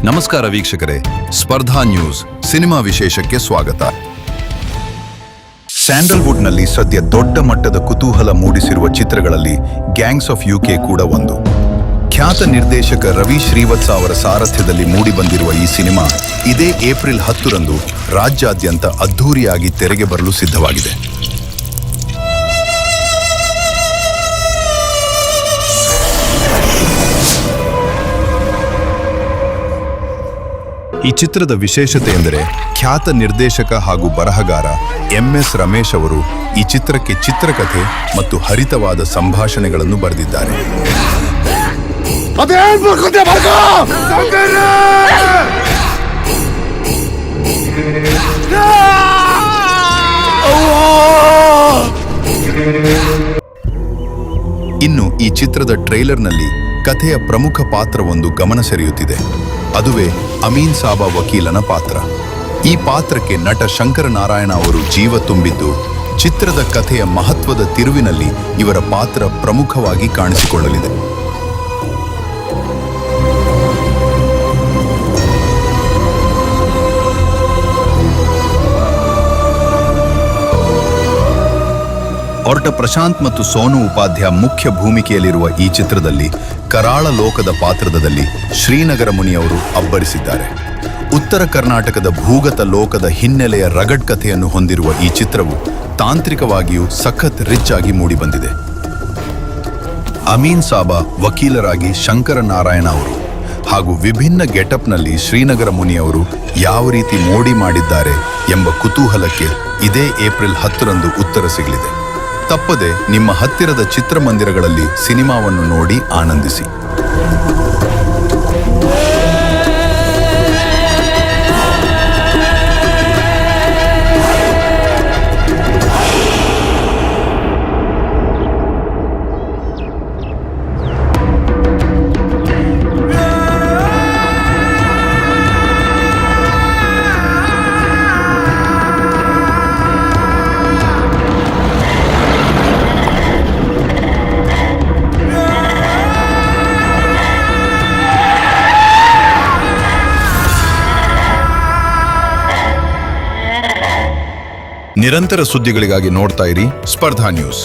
ನಮಸ್ಕಾರ ವೀಕ್ಷಕರೇ, ಸ್ಪರ್ಧಾ ನ್ಯೂಸ್ ಸಿನಿಮಾ ವಿಶೇಷಕ್ಕೆ ಸ್ವಾಗತ. ಸ್ಯಾಂಡಲ್ವುಡ್ನಲ್ಲಿ ಸದ್ಯ ದೊಡ್ಡ ಮಟ್ಟದ ಕುತೂಹಲ ಮೂಡಿಸಿರುವ ಚಿತ್ರಗಳಲ್ಲಿ ಗ್ಯಾಂಗ್ಸ್ ಆಫ್ ಯುಕೆ ಕೂಡ ಒಂದು. ಖ್ಯಾತ ನಿರ್ದೇಶಕ ರವಿ ಶ್ರೀವತ್ಸ ಅವರ ಸಾರಥ್ಯದಲ್ಲಿ ಮೂಡಿಬಂದಿರುವ ಈ ಸಿನಿಮಾ ಇದೇ ಏಪ್ರಿಲ್ 10ರಂದು ರಾಜ್ಯಾದ್ಯಂತ ಅದ್ಧೂರಿಯಾಗಿ ತೆರೆಗೆ ಬರಲು ಸಿದ್ಧವಾಗಿದೆ. ಈ ಚಿತ್ರದ ವಿಶೇಷತೆ ಎಂದರೆ ಖ್ಯಾತ ನಿರ್ದೇಶಕ ಹಾಗೂ ಬರಹಗಾರ MS ರಮೇಶ್ ಅವರು ಈ ಚಿತ್ರಕ್ಕೆ ಚಿತ್ರಕಥೆ ಮತ್ತು ಹರಿತವಾದ ಸಂಭಾಷಣೆಗಳನ್ನು ಬರೆದಿದ್ದಾರೆ. ಇನ್ನು ಈ ಚಿತ್ರದ ಟ್ರೈಲರ್ನಲ್ಲಿ ಕಥೆಯ ಪ್ರಮುಖ ಪಾತ್ರವೊಂದು ಗಮನ ಸೆಳೆಯುತ್ತಿದೆ. ಅದುವೇ ಅಮೀನ್ ಸಾಬಾ ವಕೀಲನ ಪಾತ್ರ. ಈ ಪಾತ್ರಕ್ಕೆ ನಟ ಶಂಕರ ನಾರಾಯಣ ಅವರು ಜೀವ ತುಂಬಿದ್ದು, ಚಿತ್ರದ ಕಥೆಯ ಮಹತ್ವದ ತಿರುವಿನಲ್ಲಿ ಇವರ ಪಾತ್ರ ಪ್ರಮುಖವಾಗಿ ಕಾಣಿಸಿಕೊಳ್ಳಲಿದೆ. ಹೊರಟ ಪ್ರಶಾಂತ್ ಮತ್ತು ಸೋನು ಉಪಾಧ್ಯಾಯ ಮುಖ್ಯ ಭೂಮಿಕೆಯಲ್ಲಿರುವ ಈ ಚಿತ್ರದಲ್ಲಿ ಕರಾಳ ಲೋಕದ ಪಾತ್ರದಲ್ಲಿ ಶ್ರೀನಗರ ಮುನಿಯವರು ಅಬ್ಬರಿಸಿದ್ದಾರೆ. ಉತ್ತರ ಕರ್ನಾಟಕದ ಭೂಗತ ಲೋಕದ ಹಿನ್ನೆಲೆಯ ರಗಡ್ ಕಥೆಯನ್ನು ಹೊಂದಿರುವ ಈ ಚಿತ್ರವು ತಾಂತ್ರಿಕವಾಗಿಯೂ ಸಖತ್ ರಿಚ್ ಆಗಿ ಮೂಡಿಬಂದಿದೆ. ಅಮೀನ್ ಸಾಬಾ ವಕೀಲರಾಗಿ ಶಂಕರ ನಾರಾಯಣ ಅವರು ಹಾಗೂ ವಿಭಿನ್ನ ಗೆಟಪ್ನಲ್ಲಿ ಶ್ರೀನಗರ ಮುನಿಯವರು ಯಾವ ರೀತಿ ಮೋಡಿ ಮಾಡಿದ್ದಾರೆ ಎಂಬ ಕುತೂಹಲಕ್ಕೆ ಇದೇ ಏಪ್ರಿಲ್ 10ರಂದು ಉತ್ತರ ಸಿಗಲಿದೆ. ತಪ್ಪದೆ ನಿಮ್ಮ ಹತ್ತಿರದ ಚಿತ್ರಮಂದಿರಗಳಲ್ಲಿ ಸಿನಿಮಾವನ್ನು ನೋಡಿ ಆನಂದಿಸಿ. ನಿರಂತರ ಸುದ್ದಿಗಳಿಗಾಗಿ ನೋಡ್ತಾ ಇರಿ ಸ್ಪರ್ಧಾ ನ್ಯೂಸ್.